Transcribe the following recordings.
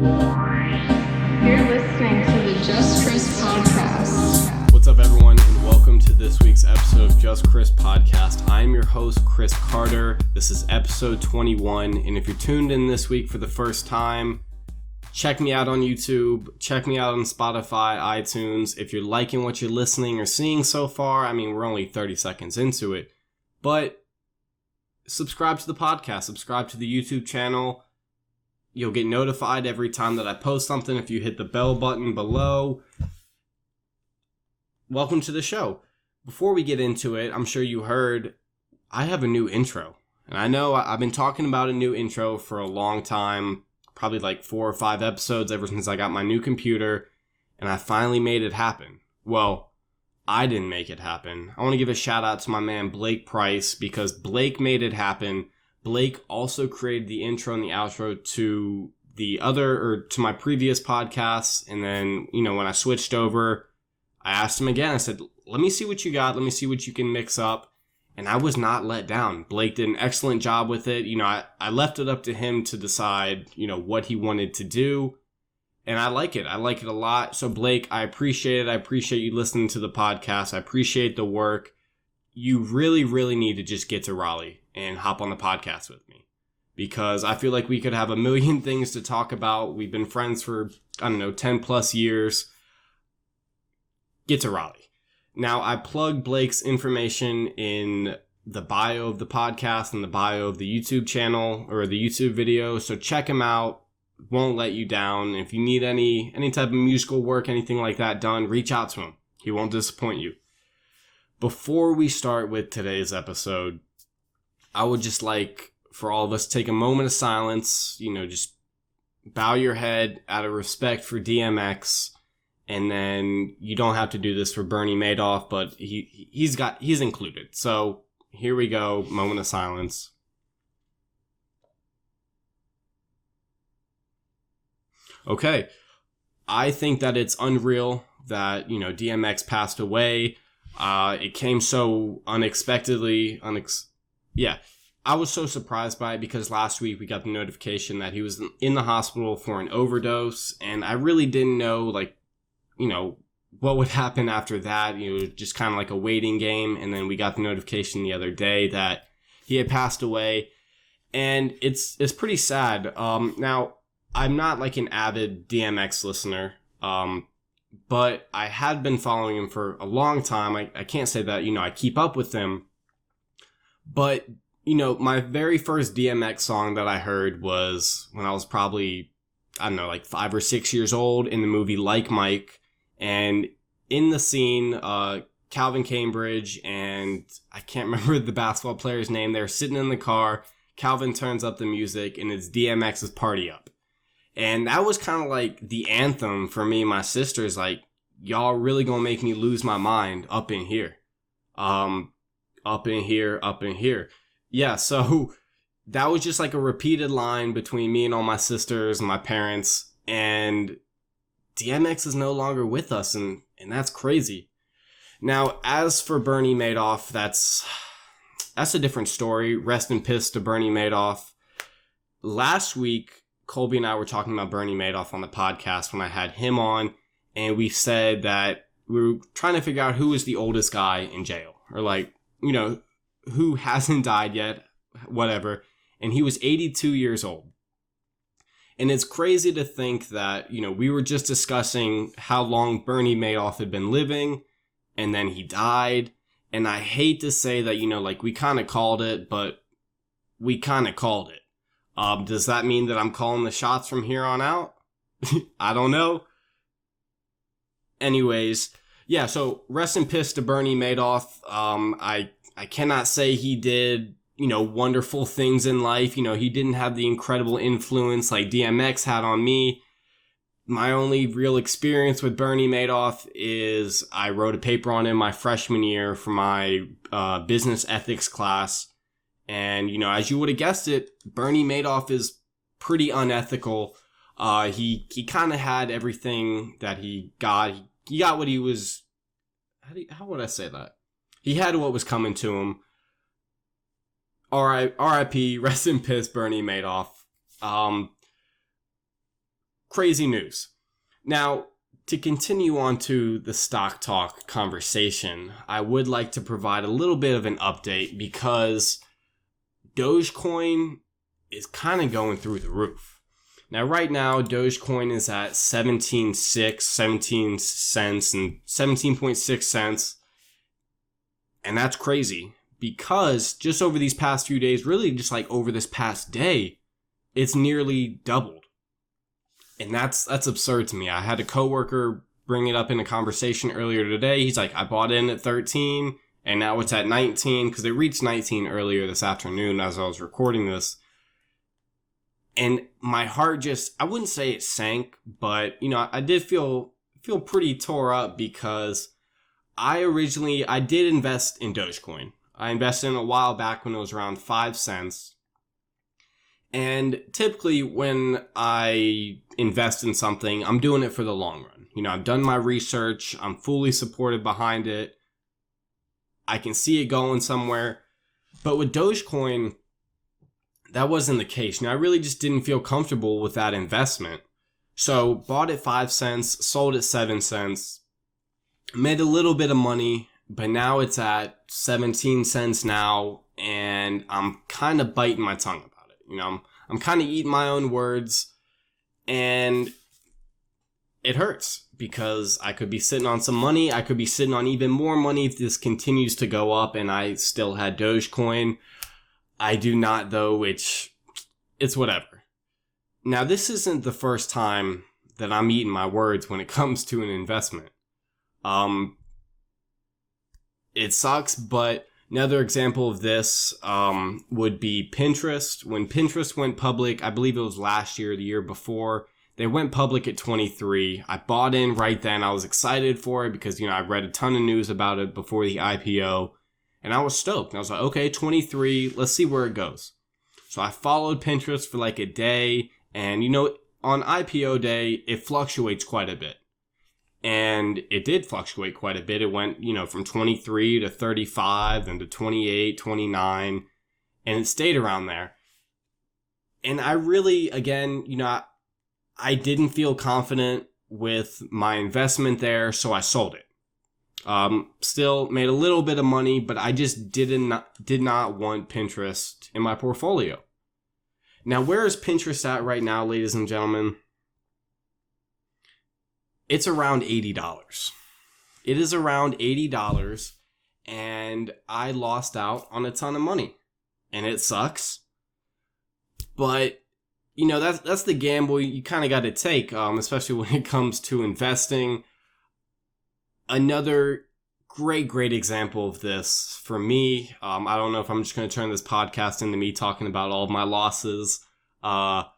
You're listening to the Just Chris podcast. What's up, everyone, and welcome to this week's episode of Just Chris podcast. I'm your host, Chris Carter. This is episode 21, and if you're tuned in this week for the first time, check me out on YouTube, check me out on Spotify, iTunes. If you're liking what you're listening or seeing so far, I mean, we're only 30 seconds into it, but subscribe to the podcast, subscribe to the YouTube channel. You'll get notified every time that I post something if you hit the bell button below. Welcome to the show. Before we get into it, I'm sure you heard, I have a new intro. And I know I've been talking about a new intro for a long time, probably like 4 or 5 episodes ever since I got my new computer, and I finally made it happen. Well, I didn't make it happen. I want to give a shout out to my man Blake Price, because Blake made it happen. Blake also created the intro and the outro to to my previous podcasts. And then, when I switched over, I asked him again. I said, let me see what you got. Let me see what you can mix up. And I was not let down. Blake did an excellent job with it. I left it up to him to decide, what he wanted to do. And I like it. I like it a lot. So Blake, I appreciate it. I appreciate you listening to the podcast. I appreciate the work. You really, really need to just get to Raleigh and hop on the podcast with me, because I feel like we could have a million things to talk about. We've been friends for, 10 plus years. Get to Raleigh. Now, I plugged Blake's information in the bio of the podcast and the bio of the YouTube channel or the YouTube video, so check him out. Won't let you down. If you need any type of musical work, anything like that done, reach out to him. He won't disappoint you. Before we start with today's episode, I would just like for all of us to take a moment of silence, just bow your head out of respect for DMX. And then you don't have to do this for Bernie Madoff, but he's included. So here we go, moment of silence. Okay, I think that it's unreal that, DMX passed away. It came so unexpectedly. I was so surprised by it because last week we got the notification that he was in the hospital for an overdose, and I really didn't know, what would happen after that. Just kind of like a waiting game, and then we got the notification the other day that he had passed away, and it's pretty sad. Now, I'm not like an avid DMX listener, but I had been following him for a long time. I can't say that, I keep up with him. But, my very first DMX song that I heard was when I was probably, 5 or 6 years old in the movie Like Mike. And in the scene, Calvin Cambridge and I can't remember the basketball player's name. They're sitting in the car. Calvin turns up the music and it's DMX's Party Up. And that was kind of like the anthem for me and my sisters, like, y'all really gonna make me lose my mind up in here. Up in here, up in here. Yeah, so that was just like a repeated line between me and all my sisters and my parents. And DMX is no longer with us, and that's crazy. Now, as for Bernie Madoff, that's a different story. Rest in piss to Bernie Madoff. Last week, Colby and I were talking about Bernie Madoff on the podcast when I had him on, and we said that we were trying to figure out who is the oldest guy in jail, or who hasn't died yet, whatever. And he was 82 years old. And it's crazy to think that, we were just discussing how long Bernie Madoff had been living, and then he died. And I hate to say that, we kind of called it, but we kind of called it. Does that mean that I'm calling the shots from here on out? I don't know. Anyways, yeah, so rest in piss to Bernie Madoff. I cannot say he did, wonderful things in life. He didn't have the incredible influence like DMX had on me. My only real experience with Bernie Madoff is I wrote a paper on him my freshman year for my business ethics class. And, as you would have guessed it, Bernie Madoff is pretty unethical. He kind of had everything that he got. He got what he was... How would I say that? He had what was coming to him. R.I.P. Rest in piss, Bernie Madoff. crazy news. Now, to continue on to the stock talk conversation, I would like to provide a little bit of an update because Dogecoin is kind of going through the roof. Now, right now, Dogecoin is at 17 cents and 17.6 cents. And that's crazy because just over these past few days, really just like over this past day, it's nearly doubled. And that's absurd to me. I had a coworker bring it up in a conversation earlier today. He's like, I bought in at 13 and now it's at 19 because it reached 19 earlier this afternoon as I was recording this. And my heart just, I wouldn't say it sank, but I did feel pretty tore up because I did invest in Dogecoin. I invested in it a while back when it was around 5 cents. And typically when I invest in something, I'm doing it for the long run. I've done my research. I'm fully supported behind it. I can see it going somewhere. But with Dogecoin, that wasn't the case. I really just didn't feel comfortable with that investment. So bought at 5 cents, sold at 7 cents, made a little bit of money, but now it's at 17 cents now, and I'm kind of biting my tongue about it. I'm kind of eating my own words, and it hurts because I could be sitting on some money. I could be sitting on even more money if this continues to go up and I still had Dogecoin. I do not though, which it's whatever. Now, this isn't the first time that I'm eating my words when it comes to an investment. It sucks, but another example of this would be Pinterest. When Pinterest went public, I believe it was last year, the year before, they went public at 23. I bought in right then. I was excited for it because, I read a ton of news about it before the IPO, and I was stoked. I was like, okay, 23, let's see where it goes. So I followed Pinterest for like a day, and, on IPO day, it fluctuates quite a bit. And it did fluctuate quite a bit. It went, from 23 to 35, then to 28, 29, and it stayed around there. And I really, again, I didn't feel confident with my investment there, so I sold it. Still made a little bit of money, but I just did not want Pinterest in my portfolio. Now, where is Pinterest at right now, ladies and gentlemen? It's around $80. It is around $80, and I lost out on a ton of money, and it sucks. But, that's the gamble you kind of got to take, especially when it comes to investing. Another great example of this for me, I don't know if I'm just going to turn this podcast into me talking about all of my losses, but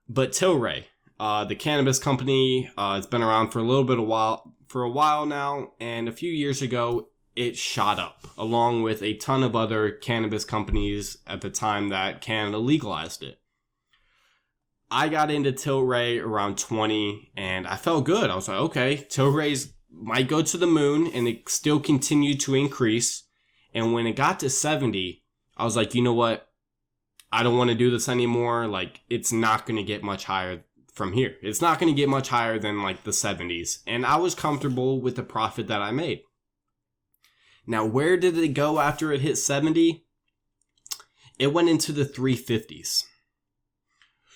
Tilray. The cannabis company, it's been around for a while now, and a few years ago, it shot up, along with a ton of other cannabis companies at the time that Canada legalized it. I got into Tilray around 20, and I felt good. I was like, okay, Tilray's might go to the moon, and it still continued to increase, and when it got to 70, I was like, you know what? I don't want to do this anymore. Like, it's not going to get much higher from here. It's not going to get much higher than like the 70s. And I was comfortable with the profit that I made. Now, where did it go after it hit 70? It went into the 350s.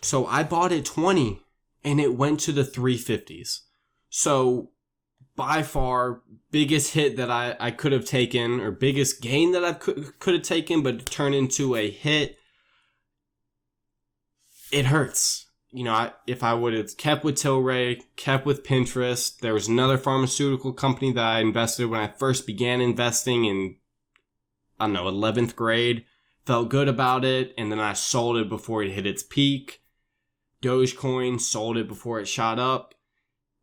So I bought at 20 and it went to the 350s. So by far biggest hit that I could have taken, or biggest gain that I could have taken, but turned into a hit. It hurts. If I would have kept with Tilray, kept with Pinterest, there was another pharmaceutical company that I invested when I first began investing in, 11th grade. Felt good about it, and then I sold it before it hit its peak. Dogecoin, sold it before it shot up.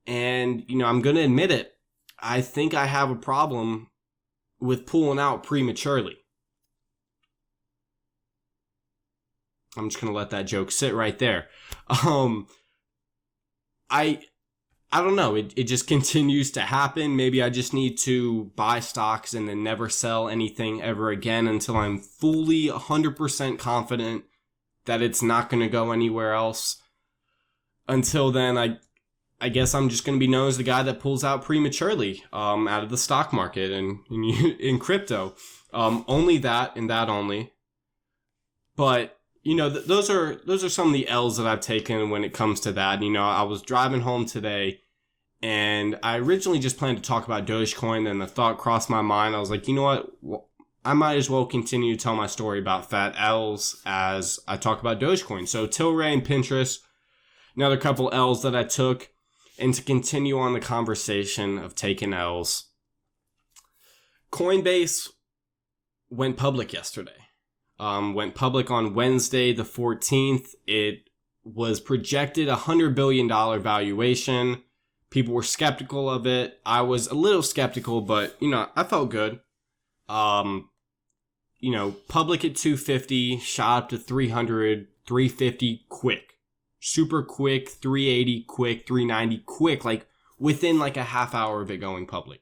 And, I'm going to admit it. I think I have a problem with pulling out prematurely. I'm just going to let that joke sit right there. I don't know. It just continues to happen. Maybe I just need to buy stocks and then never sell anything ever again until I'm fully 100% confident that it's not going to go anywhere else. Until then, I guess I'm just going to be known as the guy that pulls out prematurely out of the stock market and in crypto. Only that and that only. But, those are some of the L's that I've taken when it comes to that. I was driving home today and I originally just planned to talk about Dogecoin, and the thought crossed my mind. I was like, you know what? I might as well continue to tell my story about fat L's as I talk about Dogecoin. So Tilray and Pinterest, another couple L's that I took. And to continue on the conversation of taking L's, Coinbase went public yesterday. Went public on Wednesday the 14th. It was projected $100 billion valuation. People were skeptical of it. I was a little skeptical, but, I felt good. Public at 250, shot up to 300, 350 quick. Super quick, 380 quick, 390 quick, like within like a half hour of it going public.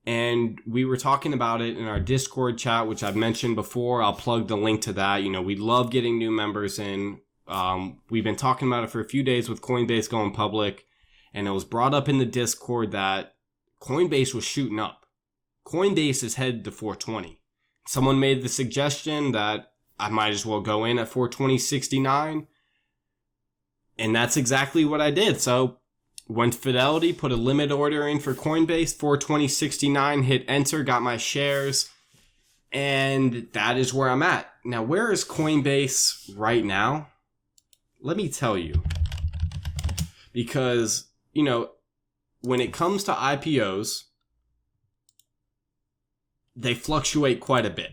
And we were talking about it in our Discord chat, which I've mentioned before. I'll plug the link to that. We love getting new members in. We've been talking about it for a few days with Coinbase going public, and it was brought up in the Discord that Coinbase was shooting up. Coinbase is headed to 420. Someone made the suggestion that I might as well go in at 420.69. And that's exactly what I did. So went to Fidelity, put a limit order in for Coinbase, 420.69, hit enter, got my shares. And that is where I'm at. Now, where is Coinbase right now? Let me tell you. Because, when it comes to IPOs, they fluctuate quite a bit.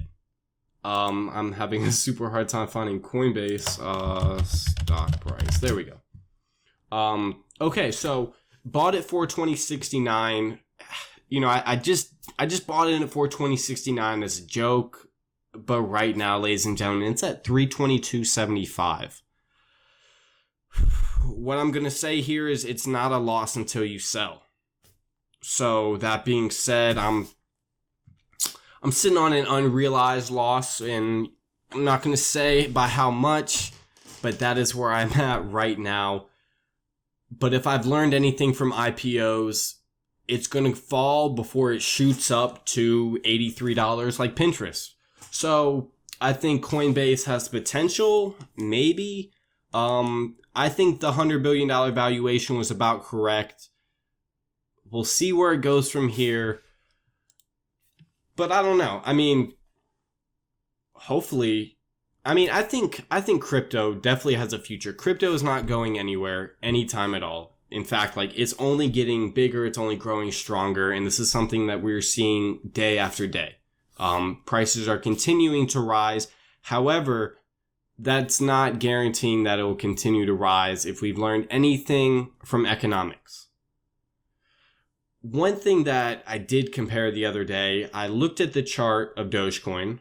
I'm having a super hard time finding Coinbase stock price. There we go. Okay, so bought at 420.69. I just bought it at 420.69 as a joke, but right now, ladies and gentlemen, it's at 322.75. What I'm gonna say here is it's not a loss until you sell. So that being said, I'm sitting on an unrealized loss, and I'm not going to say by how much, but that is where I'm at right now. But if I've learned anything from IPOs, it's going to fall before it shoots up to $83 like Pinterest. So I think Coinbase has potential, maybe. I think the $100 billion valuation was about correct. We'll see where it goes from here. But I don't know. Hopefully, I think crypto definitely has a future. Crypto is not going anywhere anytime at all. In fact, it's only getting bigger. It's only growing stronger. And this is something that we're seeing day after day. Prices are continuing to rise. However, that's not guaranteeing that it will continue to rise if we've learned anything from economics. One thing that I did compare the other day, I looked at the chart of Dogecoin,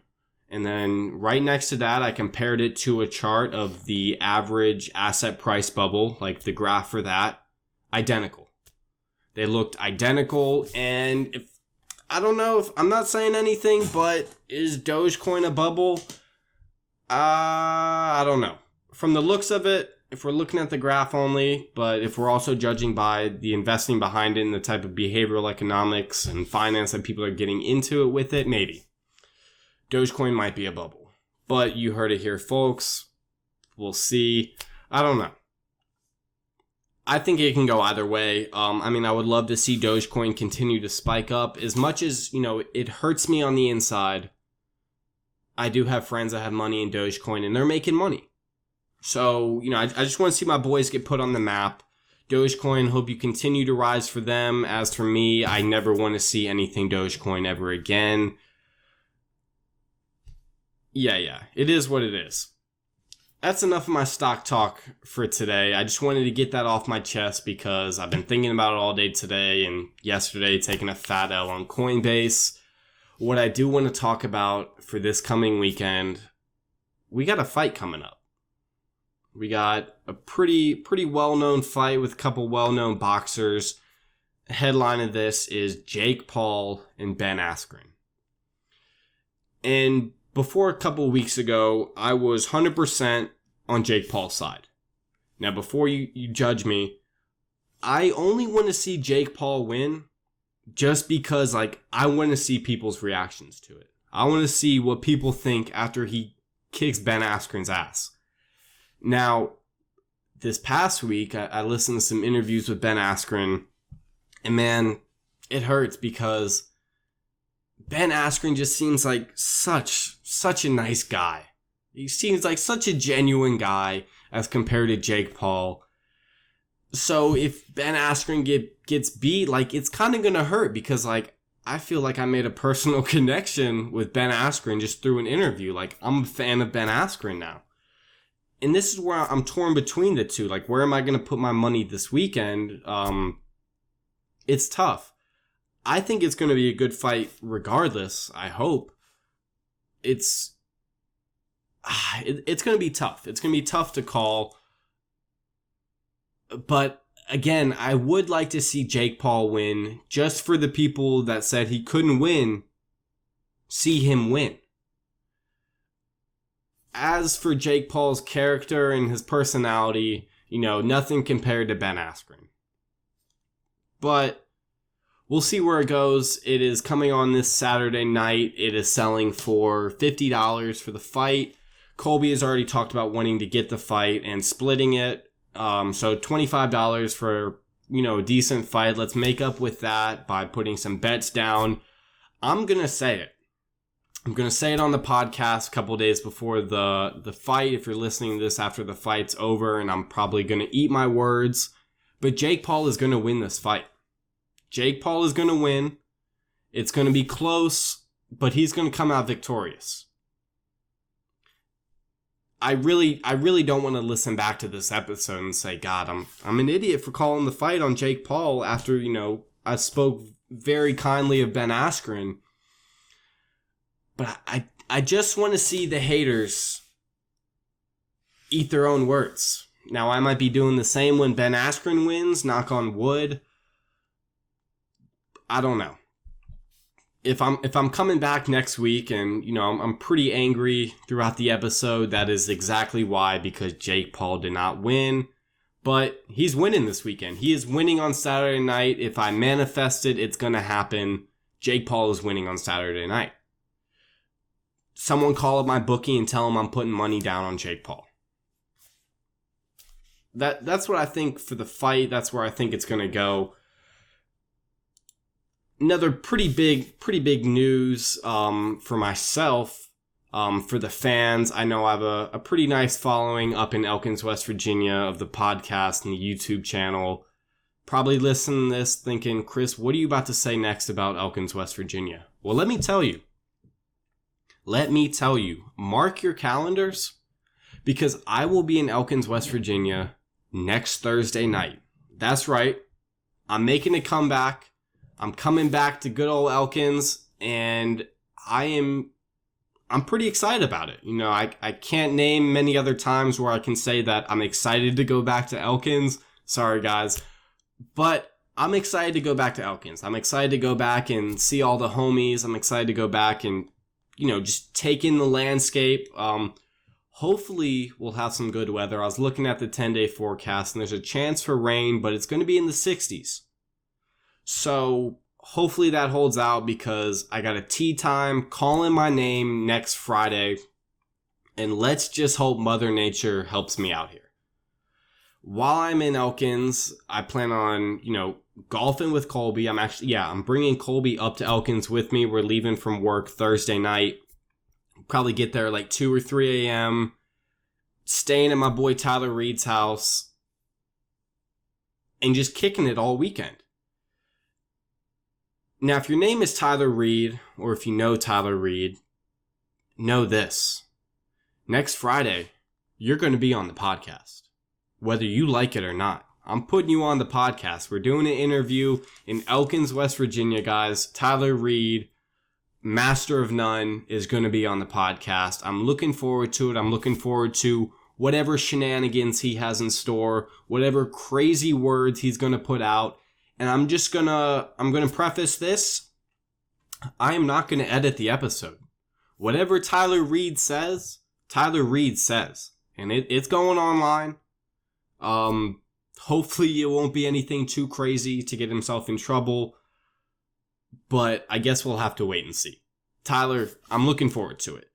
and then right next to that, I compared it to a chart of the average asset price bubble, like the graph for that. Identical. They looked identical, and I don't know if I'm not saying anything, but is Dogecoin a bubble? I don't know. From the looks of it, if we're looking at the graph only, but if we're also judging by the investing behind it and the type of behavioral economics and finance that people are getting into it with it, maybe. Dogecoin might be a bubble. But you heard it here, folks. We'll see. I don't know. I think it can go either way. I would love to see Dogecoin continue to spike up. As much as, it hurts me on the inside, I do have friends that have money in Dogecoin and they're making money. So, I just want to see my boys get put on the map. Dogecoin, hope you continue to rise for them. As for me, I never want to see anything Dogecoin ever again. Yeah, it is what it is. That's enough of my stock talk for today. I just wanted to get that off my chest because I've been thinking about it all day today and yesterday taking a fat L on Coinbase. What I do want to talk about for this coming weekend, we got a fight coming up. We got a pretty well-known fight with a couple well-known boxers. The headline of this is Jake Paul and Ben Askren. And before a couple weeks ago, I was 100% on Jake Paul's side. Now, before you judge me, I only want to see Jake Paul win just because, like, I want to see people's reactions to it. I want to see what people think after he kicks Ben Askren's ass. Now, this past week, I listened to some interviews with Ben Askren, and man, it hurts because Ben Askren just seems like such a nice guy. He seems like such a genuine guy as compared to Jake Paul. So if Ben Askren gets beat, like, it's kind of going to hurt because, like, I feel like I made a personal connection with Ben Askren just through an interview. Like, I'm a fan of Ben Askren now. And this is where I'm torn between the two. Like, where am I going to put my money this weekend? It's tough. I think it's going to be a good fight regardless, I hope. It's going to be tough. It's going to be tough to call. But again, I would like to see Jake Paul win just for the people that said he couldn't win, see him win. As for Jake Paul's character and his personality, nothing compared to Ben Askren. But we'll see where it goes. It is coming on this Saturday night. It is selling for $50 for the fight. Colby has already talked about wanting to get the fight and splitting it. So $25 for, a decent fight. Let's make up with that by putting some bets down. I'm going to say it. I'm going to say it on the podcast a couple days before the fight. If you're listening to this after the fight's over, and I'm probably going to eat my words, but Jake Paul is going to win this fight. Jake Paul is going to win. It's going to be close, but he's going to come out victorious. I really don't want to listen back to this episode and say, God, I'm an idiot for calling the fight on Jake Paul after, I spoke very kindly of Ben Askren. But I just want to see the haters eat their own words. Now, I might be doing the same when Ben Askren wins, knock on wood. I don't know. If I'm coming back next week and, I'm pretty angry throughout the episode, that is exactly why, because Jake Paul did not win. But he's winning this weekend. He is winning on Saturday night. If I manifest it, it's going to happen. Jake Paul is winning on Saturday night. Someone call up my bookie and tell him I'm putting money down on Jake Paul. That's what I think for the fight. That's where I think it's going to go. Another pretty big news for myself, for the fans. I know I have a pretty nice following up in Elkins, West Virginia of the podcast and the YouTube channel. Probably listening to this thinking, Chris, what are you about to say next about Elkins, West Virginia? Well, let me tell you. Mark your calendars, because I will be in Elkins, West Virginia next Thursday night. That's right. I'm making a comeback. I'm coming back to good old Elkins, and I'm pretty excited about it. I can't name many other times where I can say that I'm excited to go back to Elkins. Sorry, guys. But I'm excited to go back to Elkins. I'm excited to go back and see all the homies. I'm excited to go back and, just take in the landscape. Hopefully we'll have some good weather. I was looking at the 10-day forecast, and there's a chance for rain, but it's going to be in the 60s. So hopefully that holds out, because I got a tea time calling my name next Friday. And let's just hope Mother Nature helps me out here. While I'm in Elkins, I plan on, golfing with Colby. I'm bringing Colby up to Elkins with me. We're leaving from work Thursday night. Probably get there like 2 or 3 a.m. Staying at my boy Tyler Reed's house. And just kicking it all weekend. Now, if your name is Tyler Reed, or if you know Tyler Reed, know this. Next Friday, you're going to be on the podcast. Whether you like it or not. I'm putting you on the podcast. We're doing an interview in Elkins, West Virginia, guys. Tyler Reed, Master of None, is going to be on the podcast. I'm looking forward to it. I'm looking forward to whatever shenanigans he has in store, whatever crazy words he's going to put out. And I'm going to preface this. I am not going to edit the episode. Whatever Tyler Reed says, Tyler Reed says. And it's going online. Hopefully it won't be anything too crazy to get himself in trouble, but I guess we'll have to wait and see. Tyler, I'm looking forward to it.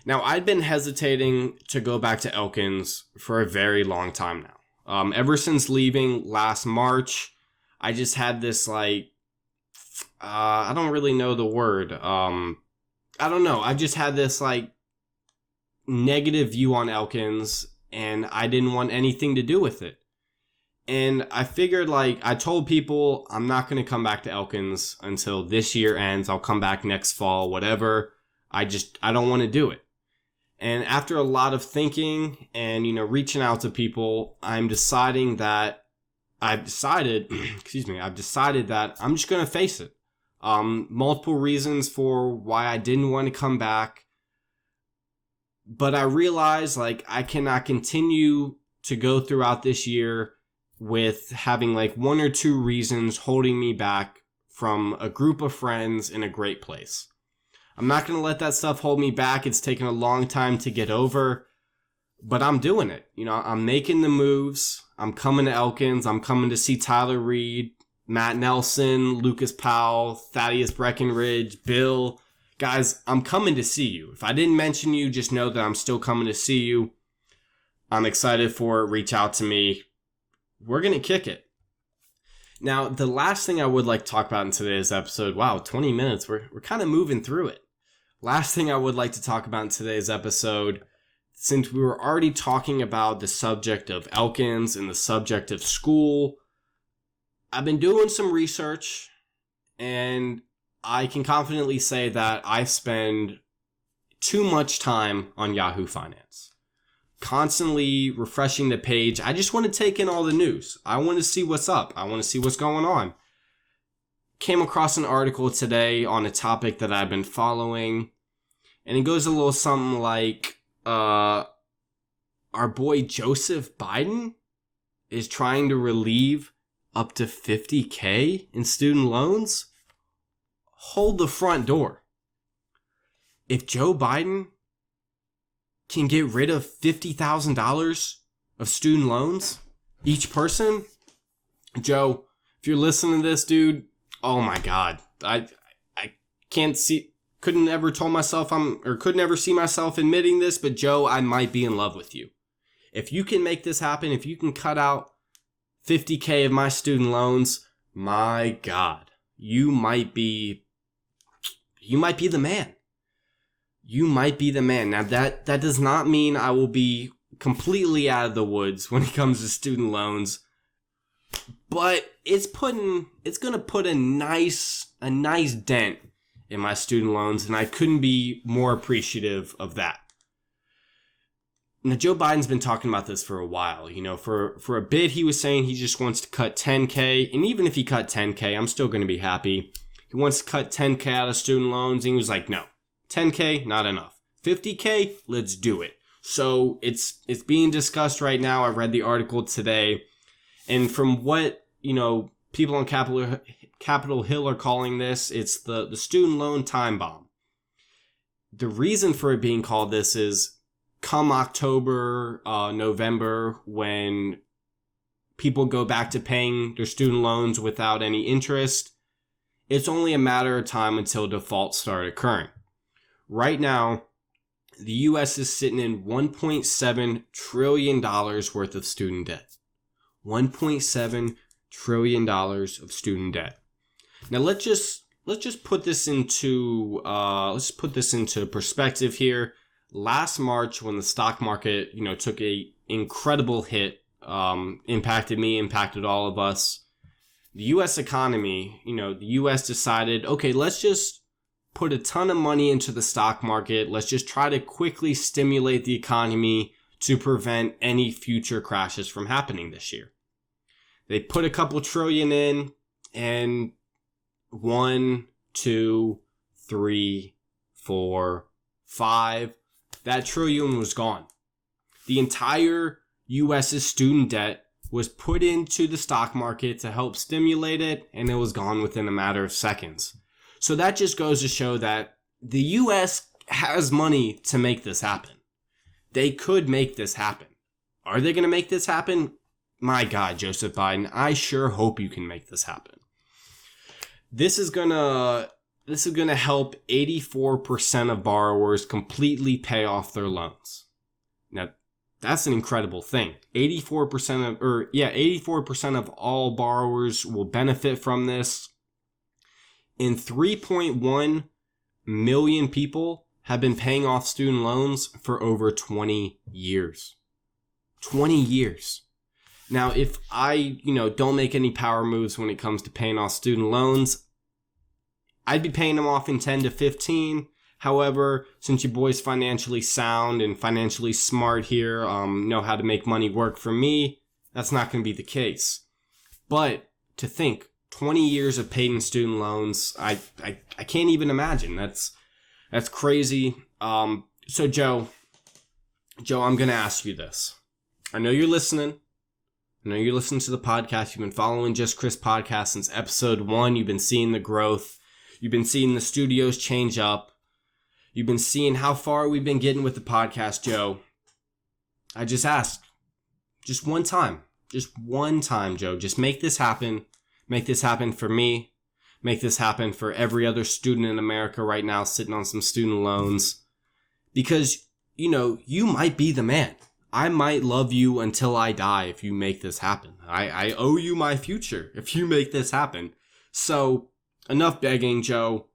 Now, I'd been hesitating to go back to Elkins for a very long time now. Ever since leaving last March, I just had this, I don't really know the word. I don't know. I just had this, negative view on Elkins, and I didn't want anything to do with it. And I figured, I told people I'm not going to come back to Elkins until this year ends. I'll come back next fall, whatever. I don't want to do it. And after a lot of thinking and, reaching out to people, I've decided that I'm just going to face it. Multiple reasons for why I didn't want to come back. But I realized, I cannot continue to go throughout this year with having, one or two reasons holding me back from a group of friends in a great place. I'm not going to let that stuff hold me back. It's taken a long time to get over, but I'm doing it. I'm making the moves. I'm coming to Elkins. I'm coming to see Tyler Reed, Matt Nelson, Lucas Powell, Thaddeus Breckenridge, Bill. Guys, I'm coming to see you. If I didn't mention you, just know that I'm still coming to see you. I'm excited for it. Reach out to me. We're going to kick it. Now, the last thing I would like to talk about in today's episode, wow, 20 minutes. We're kind of moving through it. Last thing I would like to talk about in today's episode, since we were already talking about the subject of Elkins and the subject of school, I've been doing some research, and I can confidently say that I spend too much time on Yahoo Finance. Constantly refreshing the page. I just want to take in all the news. I want to see what's up. I want to see what's going on. Came across an article today on a topic that I've been following, and it goes a little something like, our boy Joseph Biden is trying to relieve up to $50,000 in student loans. Hold the front door. If Joe Biden can get rid of $50,000 of student loans, each person, Joe, if you're listening to this, dude, oh my God, I couldn't ever see myself admitting this, but Joe, I might be in love with you. If you can make this happen, if you can cut out $50,000 of my student loans, my God, you might be the man. You might be the man. Now that does not mean I will be completely out of the woods when it comes to student loans, but it's going to put a nice dent in my student loans, and I couldn't be more appreciative of that. Now, Joe Biden's been talking about this for a while. For a bit, he was saying he just wants to cut $10,000, and even if he cut $10,000, I'm still going to be happy. He wants to cut $10,000 out of student loans, and he was like, no, $10,000, not enough. $50,000, let's do it. So it's being discussed right now. I read the article today, and from what, people on Capitol Hill are calling this, it's the student loan time bomb. The reason for it being called this is come October, November, when people go back to paying their student loans without any interest, it's only a matter of time until defaults start occurring. Right now, the U.S. is sitting in $1.7 trillion worth of student debt. $1.7 trillion of student debt. Now let's just put this into perspective here. Last March, when the stock market took a incredible hit, impacted me, impacted all of us. The U.S. economy, the U.S. decided, okay, let's just put a ton of money into the stock market. Let's just try to quickly stimulate the economy to prevent any future crashes from happening this year. They put a couple trillion in, and 1, 2, 3, 4, 5, that trillion was gone. The entire U.S.'s student debt was put into the stock market to help stimulate it, and it was gone within a matter of seconds. So that just goes to show that the U.S. has money to make this happen. They could make this happen. Are they going to make this happen? my God, Joseph Biden, I sure hope you can make this happen. This is gonna help 84% of borrowers completely pay off their loans. Now, that's an incredible thing. 84% of all borrowers will benefit from this. And 3.1 million people have been paying off student loans for over 20 years. 20 years. Now, if I, don't make any power moves when it comes to paying off student loans, I'd be paying them off in 10 to 15. However, since your boy's financially sound and financially smart here, know how to make money work for me, that's not going to be the case. But to think, 20 years of paying student loans, I can't even imagine. That's crazy. So Joe, I'm going to ask you this. I know you're listening. I know you're listening to the podcast. You've been following Just Chris podcast since episode 1. You've been seeing the growth. You've been seeing the studios change up. You've been seeing how far we've been getting with the podcast, Joe. I just ask, just one time, Joe, just make this happen. Make this happen for me. Make this happen for every other student in America right now sitting on some student loans. Because, you might be the man. I might love you until I die if you make this happen. I owe you my future if you make this happen. So, enough begging, Joe.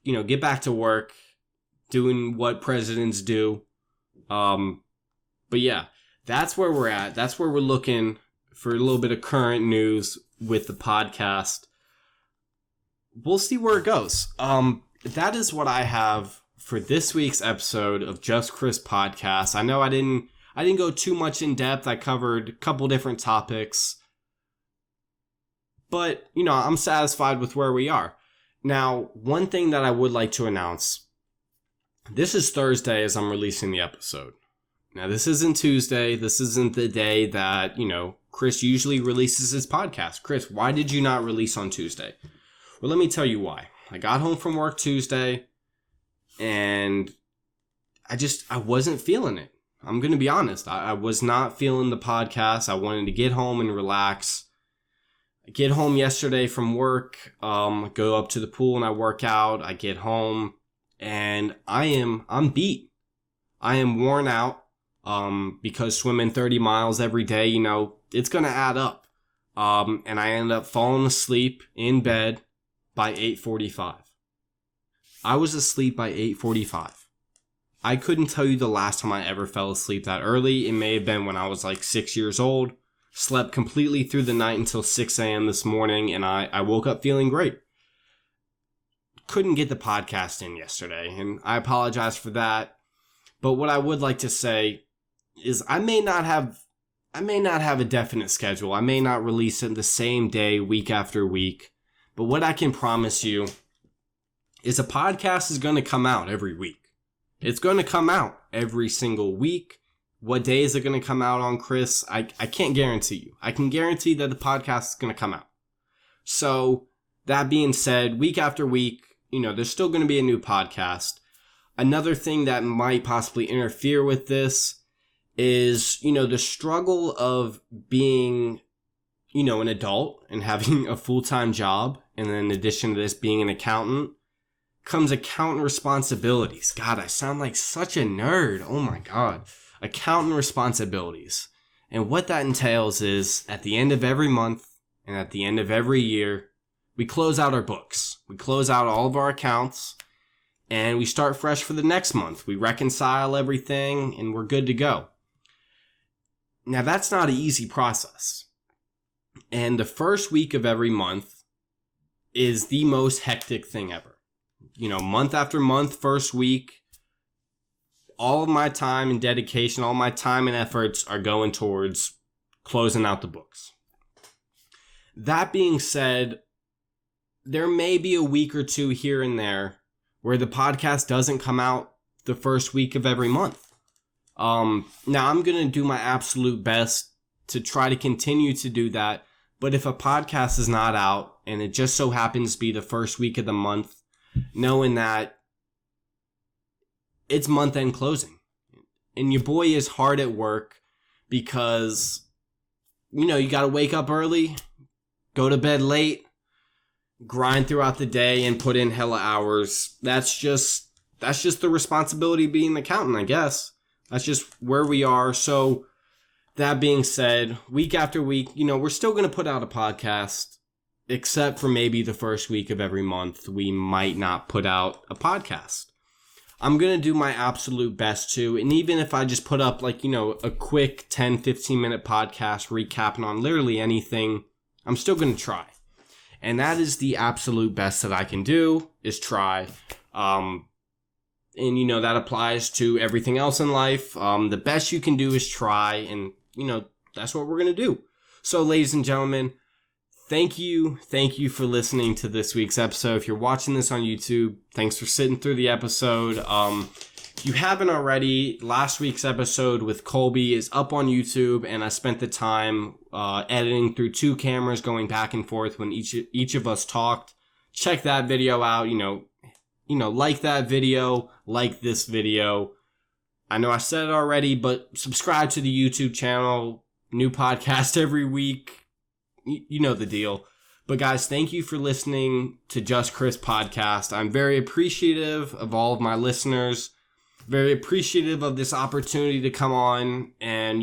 Get back to work, doing what presidents do. But yeah, that's where we're at. That's where we're looking for a little bit of current news with the podcast. We'll see where it goes. That is what I have for this week's episode of Just Chris podcast. I know I didn't go too much in depth. I covered a couple different topics. But, I'm satisfied with where we are. Now, one thing that I would like to announce. This is Thursday as I'm releasing the episode. Now, this isn't Tuesday. This isn't the day that, Chris usually releases his podcast. Chris, why did you not release on Tuesday? Well, let me tell you why. I got home from work Tuesday, and I wasn't feeling it. I'm going to be honest. I was not feeling the podcast. I wanted to get home and relax. I get home yesterday from work, go up to the pool and I work out. I get home and I'm beat. I am worn out, because swimming 30 miles every day, it's going to add up. And I end up falling asleep in bed by 8:45. I was asleep by 8:45. I couldn't tell you the last time I ever fell asleep that early. It may have been when I was like 6 years old. Slept completely through the night until 6 a.m. this morning, and I woke up feeling great. Couldn't get the podcast in yesterday, and I apologize for that. But what I would like to say is I may not have a definite schedule. I may not release it the same day, week after week. But what I can promise you is a podcast is going to come out every week. It's going to come out every single week. What day is it going to come out on, Chris? I can't guarantee you. I can guarantee that the podcast is going to come out. So, that being said, week after week, there's still going to be a new podcast. Another thing that might possibly interfere with this is, the struggle of being, an adult and having a full-time job. And then in addition to this, being an accountant, comes accountant responsibilities. God, I sound like such a nerd. Oh my God. Accountant responsibilities. And what that entails is at the end of every month and at the end of every year, we close out our books. We close out all of our accounts and we start fresh for the next month. We reconcile everything and we're good to go. Now, that's not an easy process. And the first week of every month is the most hectic thing ever. Month after month, first week, all of my time and dedication, all my time and efforts are going towards closing out the books. That being said, there may be a week or two here and there where the podcast doesn't come out the first week of every month. Now, I'm going to do my absolute best to try to continue to do that. But if a podcast is not out and it just so happens to be the first week of the month, knowing that it's month-end closing. And your boy is hard at work because, you got to wake up early, go to bed late, grind throughout the day, and put in hella hours. That's just the responsibility of being an accountant, I guess. That's just where we are. So that being said, week after week, we're still going to put out a podcast, except for maybe the first week of every month. We might not put out a podcast. I'm going to do my absolute best to, and even if I just put up a quick 10, 15 minute podcast recapping on literally anything, I'm still going to try. And that is the absolute best that I can do, is try. And that applies to everything else in life. The best you can do is try, and that's what we're going to do. So ladies and gentlemen, Thank you for listening to this week's episode. If you're watching this on YouTube, thanks for sitting through the episode. If you haven't already, last week's episode with Colby is up on YouTube, and I spent the time editing through 2 cameras, going back and forth when each of us talked. Check that video out. Like that video, like this video. I know I said it already, but subscribe to the YouTube channel. New podcast every week. You know the deal. But guys, thank you for listening to Just Chris Podcast. I'm very appreciative of all of my listeners. Very appreciative of this opportunity to come on and,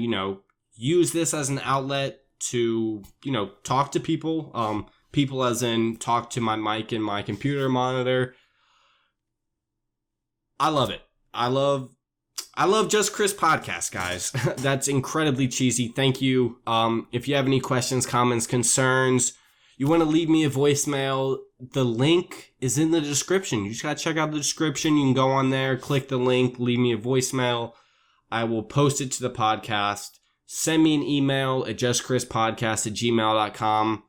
use this as an outlet to, talk to people. People as in talk to my mic and my computer monitor. I love it. I love Just Chris Podcast, guys. That's incredibly cheesy. Thank you. If you have any questions, comments, concerns, you want to leave me a voicemail, the link is in the description. You just got to check out the description. You can go on there, click the link, leave me a voicemail. I will post it to the podcast. Send me an email at justchrispodcast@gmail.com.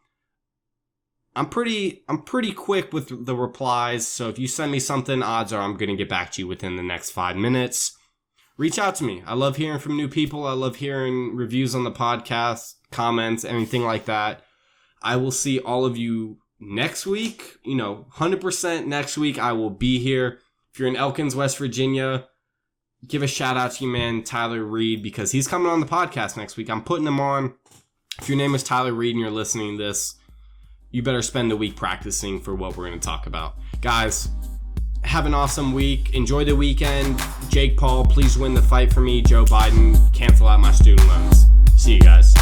I'm pretty quick with the replies, so if you send me something, odds are I'm going to get back to you within the next 5 minutes. Reach out to me. I love hearing from new people. I love hearing reviews on the podcast, comments, anything like that. I will see all of you next week. 100% next week I will be here. If you're in Elkins, West Virginia, give a shout out to your man, Tyler Reed, because he's coming on the podcast next week. I'm putting him on. If your name is Tyler Reed and you're listening to this, you better spend a week practicing for what we're going to talk about. Guys, have an awesome week. Enjoy the weekend. Jake Paul, please win the fight for me. Joe Biden, cancel out my student loans. See you guys.